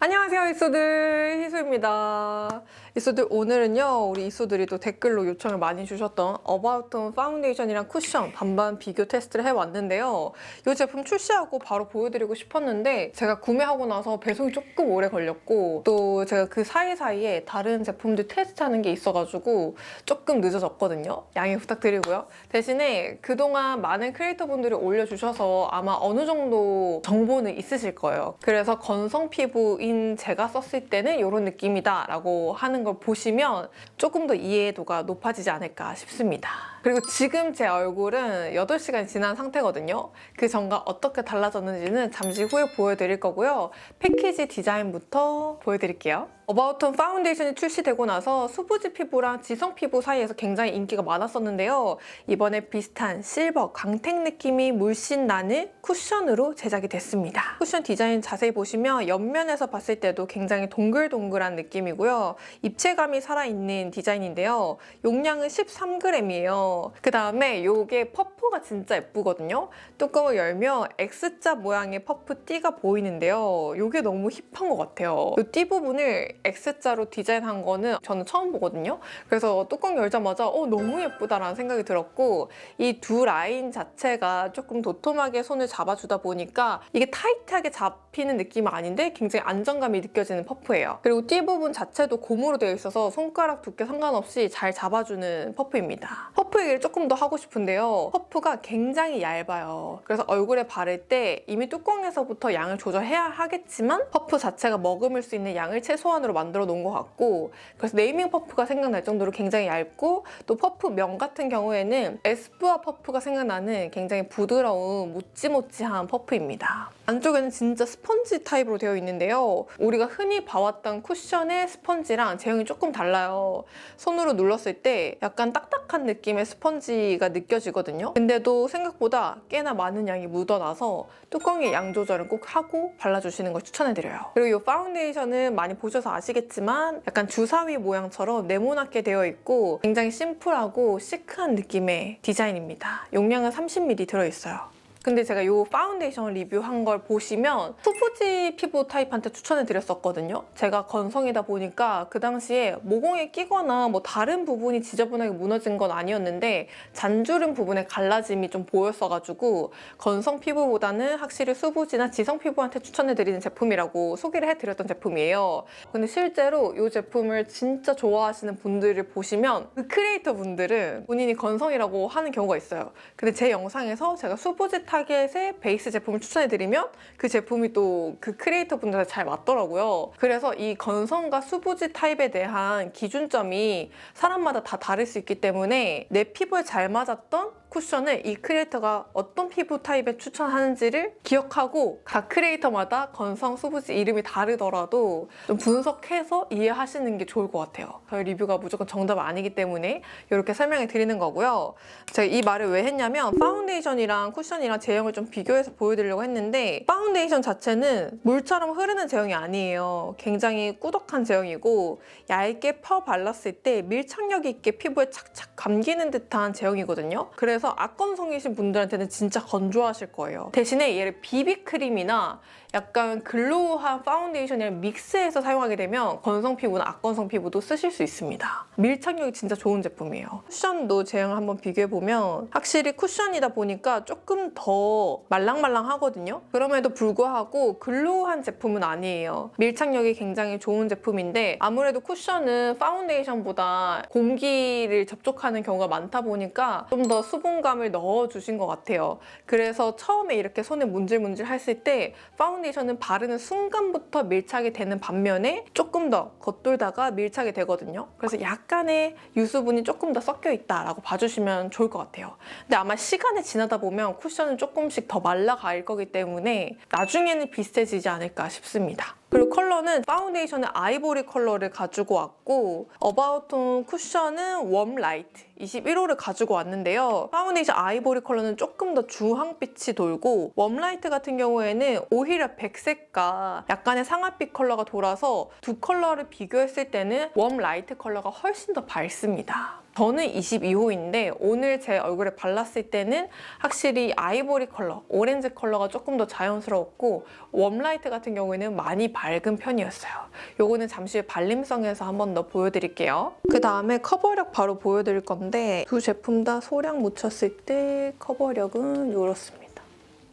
안녕하세요, 이소들 희소입니다. 이소들 오늘은요, 우리 이소들이 또 댓글로 요청을 많이 주셨던 어바웃톤 파운데이션이랑 쿠션 반반 비교 테스트를 해왔는데요. 이 제품 출시하고 바로 보여드리고 싶었는데 제가 구매하고 나서 배송이 조금 오래 걸렸고 또 제가 그 사이사이에 다른 제품들 테스트하는 게 있어가지고 조금 늦어졌거든요. 양해 부탁드리고요. 대신에 그동안 많은 크리에이터분들이 올려주셔서 아마 어느 정도 정보는 있으실 거예요. 그래서 건성 피부인 제가 썼을 때는 이런 느낌이다 라고 하는 걸 보시면 조금 더 이해도가 높아지지 않을까 싶습니다. 그리고 지금 제 얼굴은 8시간이 지난 상태거든요. 그 전과 어떻게 달라졌는지는 잠시 후에 보여드릴 거고요. 패키지 디자인부터 보여드릴게요. 어바웃톤 파운데이션이 출시되고 나서 수부지 피부랑 지성 피부 사이에서 굉장히 인기가 많았었는데요. 이번에 비슷한 실버, 광택 느낌이 물씬 나는 쿠션으로 제작이 됐습니다. 쿠션 디자인 자세히 보시면 옆면에서 봤을 때도 굉장히 동글동글한 느낌이고요. 입체감이 살아있는 디자인인데요. 용량은 13g이에요. 그 다음에 이게 퍼프가 진짜 예쁘거든요. 뚜껑을 열면 X자 모양의 퍼프 띠가 보이는데요. 이게 너무 힙한 것 같아요. 이 띠 부분을 X자로 디자인한 거는 저는 처음 보거든요. 그래서 뚜껑 열자마자 너무 예쁘다라는 생각이 들었고 이 두 라인 자체가 조금 도톰하게 손을 잡아주다 보니까 이게 타이트하게 잡히는 느낌은 아닌데 굉장히 안정감이 느껴지는 퍼프예요. 그리고 띠 부분 자체도 고무로 되어 있어서 손가락 두께 상관없이 잘 잡아주는 퍼프입니다. 퍼프 얘기를 조금 더 하고 싶은데요. 퍼프가 굉장히 얇아요. 그래서 얼굴에 바를 때 이미 뚜껑에서부터 양을 조절해야 하겠지만 퍼프 자체가 머금을 수 있는 양을 최소한으로 만들어 놓은 것 같고 그래서 네이밍 퍼프가 생각날 정도로 굉장히 얇고 또 퍼프명 같은 경우에는 에스쁘아 퍼프가 생각나는 굉장히 부드러운 모찌모찌한 퍼프입니다. 안쪽에는 진짜 스펀지 타입으로 되어 있는데요. 우리가 흔히 봐왔던 쿠션의 스펀지랑 제형이 조금 달라요. 손으로 눌렀을 때 약간 딱딱한 느낌의 스펀지가 느껴지거든요. 근데도 생각보다 꽤나 많은 양이 묻어나서 뚜껑에 양 조절은 꼭 하고 발라주시는 걸 추천해드려요. 그리고 이 파운데이션은 많이 보셔서 아시겠지만 약간 주사위 모양처럼 네모나게 되어 있고 굉장히 심플하고 시크한 느낌의 디자인입니다. 용량은 30ml 들어있어요. 근데 제가 이 파운데이션 리뷰한 걸 보시면 수부지 피부 타입한테 추천을 드렸었거든요. 제가 건성이다 보니까 그 당시에 모공에 끼거나 뭐 다른 부분이 지저분하게 무너진 건 아니었는데 잔주름 부분에 갈라짐이 좀 보였어가지고 건성 피부보다는 확실히 수부지나 지성 피부한테 추천을 드리는 제품이라고 소개를 해드렸던 제품이에요. 근데 실제로 이 제품을 진짜 좋아하시는 분들을 보시면 그 크리에이터 분들은 본인이 건성이라고 하는 경우가 있어요. 근데 제 영상에서 제가 수부지 타겟의 베이스 제품을 추천해드리면 그 제품이 또 그 크리에이터 분들한테 잘 맞더라고요. 그래서 이 건성과 수부지 타입에 대한 기준점이 사람마다 다 다를 수 있기 때문에 내 피부에 잘 맞았던 쿠션을 이 크리에이터가 어떤 피부 타입에 추천하는지를 기억하고 각 크리에이터마다 건성, 수부지 이름이 다르더라도 좀 분석해서 이해하시는 게 좋을 것 같아요. 저희 리뷰가 무조건 정답 아니기 때문에 이렇게 설명해 드리는 거고요. 제가 이 말을 왜 했냐면 파운데이션이랑 쿠션이랑 제형을 좀 비교해서 보여드리려고 했는데 파운데이션 자체는 물처럼 흐르는 제형이 아니에요. 굉장히 꾸덕한 제형이고 얇게 펴 발랐을 때 밀착력 있게 피부에 착착 감기는 듯한 제형이거든요. 그래서 악건성이신 분들한테는 진짜 건조하실 거예요. 대신에 얘를 비비크림이나 약간 글로우한 파운데이션이랑 믹스해서 사용하게 되면 건성 피부나 악건성 피부도 쓰실 수 있습니다. 밀착력이 진짜 좋은 제품이에요. 쿠션도 제형을 한번 비교해보면 확실히 쿠션이다 보니까 조금 더 말랑말랑하거든요. 그럼에도 불구하고 글로우한 제품은 아니에요. 밀착력이 굉장히 좋은 제품인데 아무래도 쿠션은 파운데이션보다 공기를 접촉하는 경우가 많다 보니까 좀 더 수분감을 넣어주신 것 같아요. 그래서 처음에 이렇게 손에 문질문질 했을 때 파운데이션은 바르는 순간부터 밀착이 되는 반면에 조금 더 겉돌다가 밀착이 되거든요. 그래서 약간의 유수분이 조금 더 섞여 있다라고 봐주시면 좋을 것 같아요. 근데 아마 시간이 지나다 보면 쿠션은 조금씩 더 말라갈 거기 때문에 나중에는 비슷해지지 않을까 싶습니다. 그리고 컬러는 파운데이션은 아이보리 컬러를 가지고 왔고 어바웃톤 쿠션은 웜 라이트 21호를 가지고 왔는데요. 파운데이션 아이보리 컬러는 조금 더 주황빛이 돌고 웜라이트 같은 경우에는 오히려 백색과 약간의 상아빛 컬러가 돌아서 두 컬러를 비교했을 때는 웜라이트 컬러가 훨씬 더 밝습니다. 저는 22호인데 오늘 제 얼굴에 발랐을 때는 확실히 아이보리 컬러, 오렌지 컬러가 조금 더 자연스러웠고 웜라이트 같은 경우에는 많이 밝은 편이었어요. 요거는 잠시 후에 발림성에서 한 번 더 보여드릴게요. 그 다음에 커버력 바로 보여드릴 건데 두 제품 다 소량 묻혔을 때 커버력은 이렇습니다.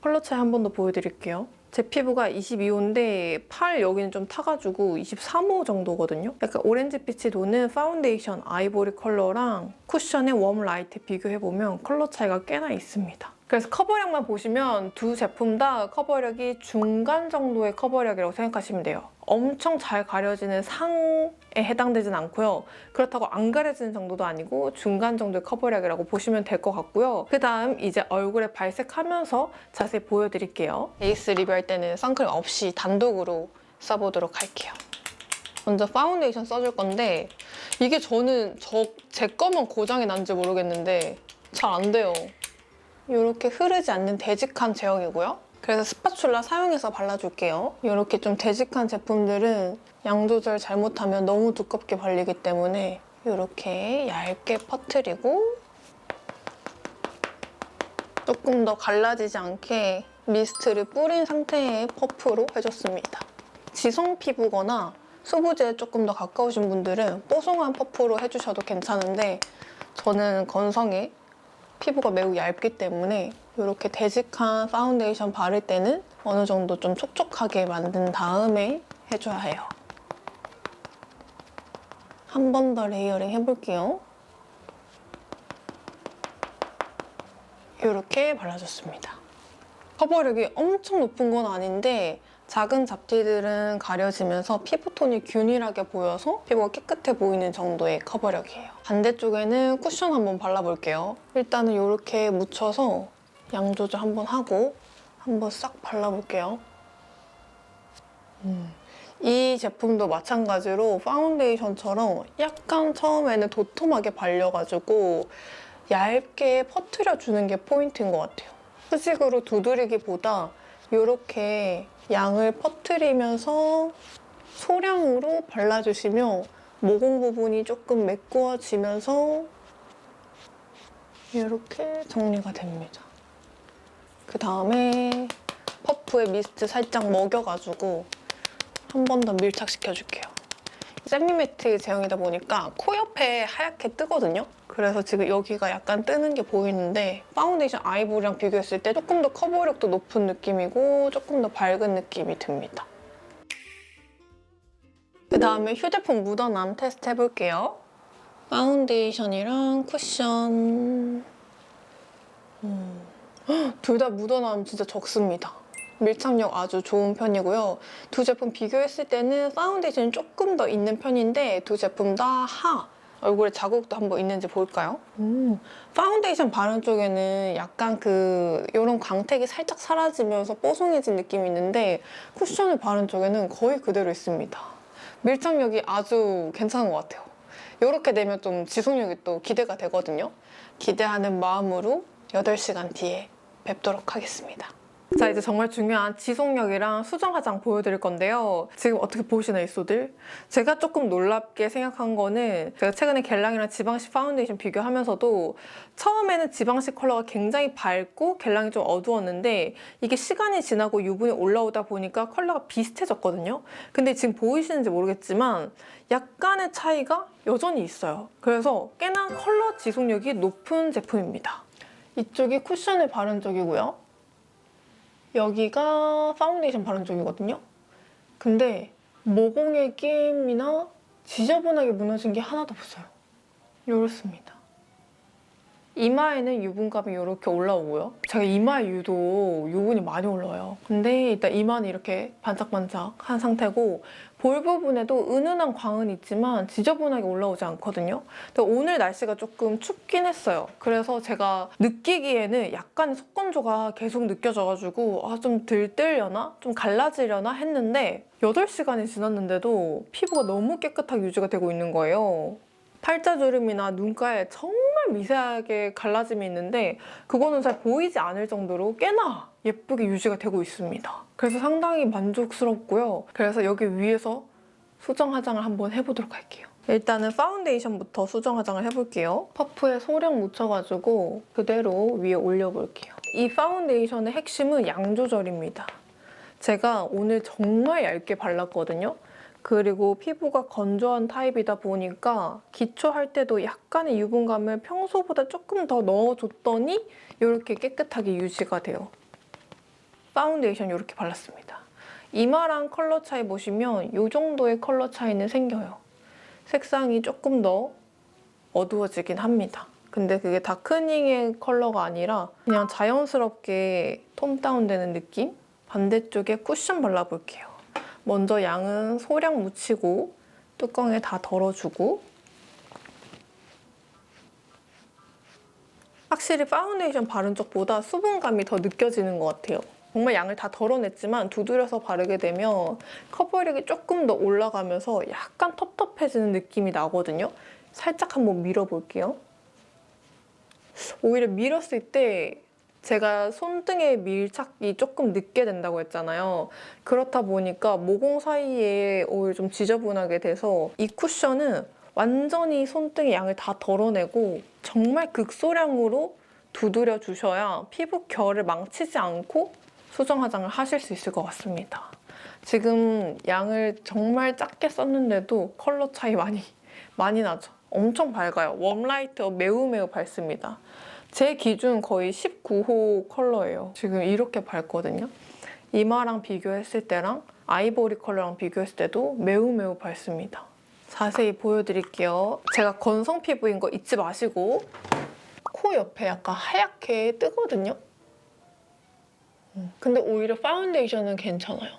컬러 차이 한 번 더 보여드릴게요. 제 피부가 22호인데 팔 여기는 좀 타가지고 23호 정도거든요. 약간 오렌지빛이 도는 파운데이션 아이보리 컬러랑 쿠션의 웜 라이트 비교해보면 컬러 차이가 꽤나 있습니다. 그래서 커버력만 보시면 두 제품 다 커버력이 중간 정도의 커버력이라고 생각하시면 돼요. 엄청 잘 가려지는 상에 해당되진 않고요. 그렇다고 안 가려지는 정도도 아니고 중간 정도의 커버력이라고 보시면 될 것 같고요. 그 다음 이제 얼굴에 발색하면서 자세히 보여드릴게요. 베이스 리뷰할 때는 선크림 없이 단독으로 써보도록 할게요. 먼저 파운데이션 써줄 건데 이게 저는 제 거만 고장이 난지 모르겠는데 잘 안 돼요. 이렇게 흐르지 않는 되직한 제형이고요. 그래서 스파츌라 사용해서 발라줄게요. 이렇게 좀 되직한 제품들은 양 조절 잘못하면 너무 두껍게 발리기 때문에 이렇게 얇게 퍼뜨리고 조금 더 갈라지지 않게 미스트를 뿌린 상태의 퍼프로 해줬습니다. 지성 피부거나 수부지에 조금 더 가까우신 분들은 뽀송한 퍼프로 해주셔도 괜찮은데 저는 건성에 피부가 매우 얇기 때문에 이렇게 되직한 파운데이션 바를 때는 어느 정도 좀 촉촉하게 만든 다음에 해줘야 해요. 한 번 더 레이어링 해볼게요. 이렇게 발라줬습니다. 커버력이 엄청 높은 건 아닌데 작은 잡티들은 가려지면서 피부톤이 균일하게 보여서 피부가 깨끗해 보이는 정도의 커버력이에요. 반대쪽에는 쿠션 한번 발라볼게요. 일단은 이렇게 묻혀서 양 조절 한번 하고 한번 싹 발라볼게요. 이 제품도 마찬가지로 파운데이션처럼 약간 처음에는 도톰하게 발려가지고 얇게 퍼뜨려주는 게 포인트인 것 같아요. 수직으로 두드리기보다 이렇게 양을 퍼뜨리면서 소량으로 발라주시면 모공 부분이 조금 매끄워지면서 이렇게 정리가 됩니다. 그 다음에 퍼프에 미스트 살짝 먹여가지고 한 번 더 밀착시켜줄게요. 세미매트 제형이다 보니까 코 옆에 하얗게 뜨거든요? 그래서 지금 여기가 약간 뜨는 게 보이는데 파운데이션 아이보리랑 비교했을 때 조금 더 커버력도 높은 느낌이고 조금 더 밝은 느낌이 듭니다. 그 다음에 휴대폰 묻어남 테스트 해볼게요. 파운데이션이랑 쿠션 둘 다 묻어남 진짜 적습니다. 밀착력 아주 좋은 편이고요. 두 제품 비교했을 때는 파운데이션이 조금 더 있는 편인데 두 제품 다 얼굴에 자국도 한번 있는지 볼까요? 파운데이션 바른 쪽에는 약간 이런 광택이 살짝 사라지면서 뽀송해진 느낌이 있는데 쿠션을 바른 쪽에는 거의 그대로 있습니다. 밀착력이 아주 괜찮은 것 같아요. 이렇게 되면 좀 지속력이 또 기대가 되거든요. 기대하는 마음으로 8시간 뒤에 뵙도록 하겠습니다. 자, 이제 정말 중요한 지속력이랑 수정 화장 보여드릴 건데요. 지금 어떻게 보시나요, 이소들? 제가 조금 놀랍게 생각한 거는 제가 최근에 겔랑이랑 지방시 파운데이션 비교하면서도 처음에는 지방시 컬러가 굉장히 밝고 겔랑이 좀 어두웠는데 이게 시간이 지나고 유분이 올라오다 보니까 컬러가 비슷해졌거든요. 근데 지금 보이시는지 모르겠지만 약간의 차이가 여전히 있어요. 그래서 꽤나 컬러 지속력이 높은 제품입니다. 이쪽이 쿠션을 바른 쪽이고요. 여기가 파운데이션 바른 쪽이거든요. 근데 모공의 끼임이나 지저분하게 무너진 게 하나도 없어요. 이렇습니다. 이마에는 유분감이 이렇게 올라오고요. 제가 이마에 유독 유분이 많이 올라와요. 근데 일단 이마는 이렇게 반짝반짝한 상태고 볼 부분에도 은은한 광은 있지만 지저분하게 올라오지 않거든요. 근데 오늘 날씨가 조금 춥긴 했어요. 그래서 제가 느끼기에는 약간 속건조가 계속 느껴져가지고 좀 들뜨려나? 좀 갈라지려나? 했는데 8시간이 지났는데도 피부가 너무 깨끗하게 유지가 되고 있는 거예요. 팔자주름이나 눈가에 정말 정말 미세하게 갈라짐이 있는데 그거는 잘 보이지 않을 정도로 꽤나 예쁘게 유지가 되고 있습니다. 그래서 상당히 만족스럽고요. 그래서 여기 위에서 수정 화장을 한번 해보도록 할게요. 일단은 파운데이션부터 수정 화장을 해볼게요. 퍼프에 소량 묻혀가지고 그대로 위에 올려볼게요. 이 파운데이션의 핵심은 양 조절입니다. 제가 오늘 정말 얇게 발랐거든요. 그리고 피부가 건조한 타입이다 보니까 기초할 때도 약간의 유분감을 평소보다 조금 더 넣어줬더니 이렇게 깨끗하게 유지가 돼요. 파운데이션 이렇게 발랐습니다. 이마랑 컬러 차이 보시면 이 정도의 컬러 차이는 생겨요. 색상이 조금 더 어두워지긴 합니다. 근데 그게 다크닝의 컬러가 아니라 그냥 자연스럽게 톤 다운되는 느낌? 반대쪽에 쿠션 발라볼게요. 먼저 양은 소량 묻히고 뚜껑에 다 덜어주고 확실히 파운데이션 바른 쪽보다 수분감이 더 느껴지는 것 같아요. 정말 양을 다 덜어냈지만 두드려서 바르게 되면 커버력이 조금 더 올라가면서 약간 텁텁해지는 느낌이 나거든요. 살짝 한번 밀어볼게요. 오히려 밀었을 때 제가 손등에 밀착이 조금 늦게 된다고 했잖아요. 그렇다 보니까 모공 사이에 오히려 좀 지저분하게 돼서 이 쿠션은 완전히 손등의 양을 다 덜어내고 정말 극소량으로 두드려 주셔야 피부 결을 망치지 않고 수정 화장을 하실 수 있을 것 같습니다. 지금 양을 정말 작게 썼는데도 컬러 차이 많이 나죠? 엄청 밝아요. 웜라이트 매우 밝습니다. 제 기준 거의 19호 컬러예요. 지금 이렇게 밝거든요. 이마랑 비교했을 때랑 아이보리 컬러랑 비교했을 때도 매우 밝습니다. 자세히 보여드릴게요. 제가 건성 피부인 거 잊지 마시고 코 옆에 약간 하얗게 뜨거든요. 근데 오히려 파운데이션은 괜찮아요.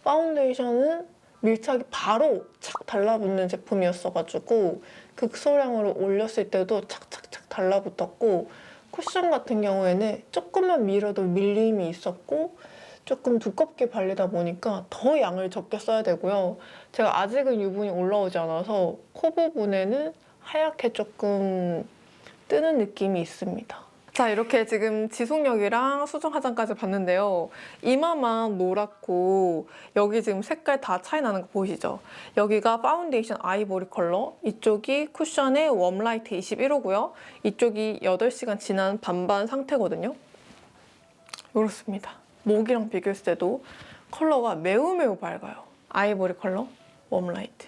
파운데이션은 밀착이 바로 착 달라붙는 제품이었어가지고 극소량으로 올렸을 때도 착착착 달라붙었고 쿠션 같은 경우에는 조금만 밀어도 밀림이 있었고 조금 두껍게 발리다 보니까 더 양을 적게 써야 되고요. 제가 아직은 유분이 올라오지 않아서 코 부분에는 하얗게 조금 뜨는 느낌이 있습니다. 자, 이렇게 지금 지속력이랑 수정 화장까지 봤는데요. 이마만 노랗고 여기 지금 색깔 다 차이 나는 거 보이시죠? 여기가 파운데이션 아이보리 컬러, 이쪽이 쿠션의 웜라이트 21호고요. 이쪽이 8시간 지난 반반 상태거든요. 이렇습니다. 목이랑 비교했을 때도 컬러가 매우 밝아요. 아이보리 컬러, 웜라이트.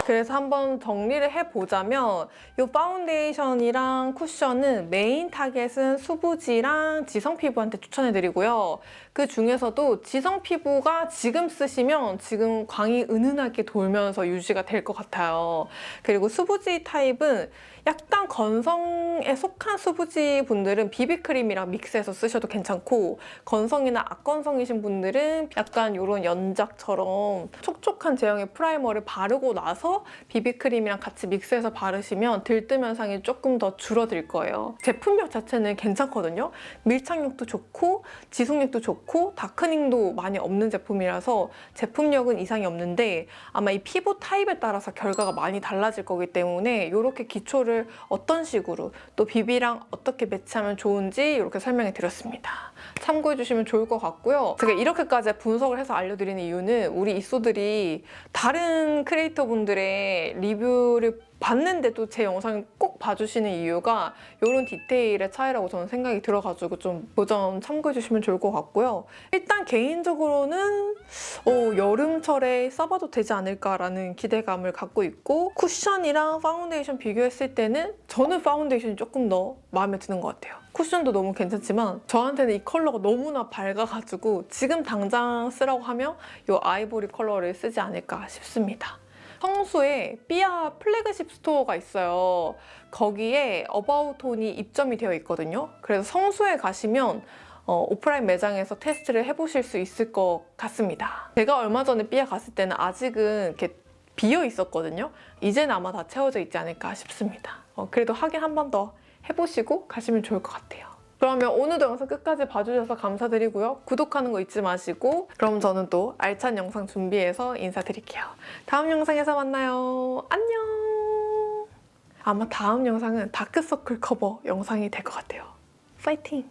그래서 한번 정리를 해보자면 이 파운데이션이랑 쿠션은 메인 타겟은 수부지랑 지성 피부한테 추천해드리고요. 그 중에서도 지성 피부가 지금 쓰시면 지금 광이 은은하게 돌면서 유지가 될 것 같아요. 그리고 수부지 타입은 약간 건성에 속한 수부지 분들은 비비크림이랑 믹스해서 쓰셔도 괜찮고 건성이나 악건성이신 분들은 약간 이런 연작처럼 촉촉한 제형의 프라이머를 바르고 나서 비비크림이랑 같이 믹스해서 바르시면 들뜸 현상이 조금 더 줄어들 거예요. 제품력 자체는 괜찮거든요. 밀착력도 좋고 지속력도 좋고 다크닝도 많이 없는 제품이라서 제품력은 이상이 없는데 아마 이 피부 타입에 따라서 결과가 많이 달라질 거기 때문에 이렇게 기초를 어떤 식으로 또 비비랑 어떻게 매치하면 좋은지 이렇게 설명해 드렸습니다. 참고해 주시면 좋을 것 같고요. 제가 이렇게까지 분석을 해서 알려드리는 이유는 우리 이쏘들이 다른 크리에이터 분들의 리뷰를 봤는데도 제 영상을 꼭 봐주시는 이유가 이런 디테일의 차이라고 저는 생각이 들어가지고 좀 그 점 참고해 주시면 좋을 것 같고요. 일단 개인적으로는 여름철에 써봐도 되지 않을까라는 기대감을 갖고 있고 쿠션이랑 파운데이션 비교했을 때는 저는 파운데이션이 조금 더 마음에 드는 것 같아요. 쿠션도 너무 괜찮지만 저한테는 이 컬러가 너무나 밝아가지고 지금 당장 쓰라고 하면 이 아이보리 컬러를 쓰지 않을까 싶습니다. 성수에 삐아 플래그십 스토어가 있어요. 거기에 어바웃톤이 입점이 되어 있거든요. 그래서 성수에 가시면 오프라인 매장에서 테스트를 해보실 수 있을 것 같습니다. 제가 얼마 전에 삐아 갔을 때는 아직은 이렇게 비어 있었거든요. 이제는 아마 다 채워져 있지 않을까 싶습니다. 그래도 확인 한 번 더 해보시고 가시면 좋을 것 같아요. 그러면 오늘도 영상 끝까지 봐주셔서 감사드리고요. 구독하는 거 잊지 마시고 그럼 저는 또 알찬 영상 준비해서 인사드릴게요. 다음 영상에서 만나요. 안녕! 아마 다음 영상은 다크서클 커버 영상이 될 것 같아요. 파이팅!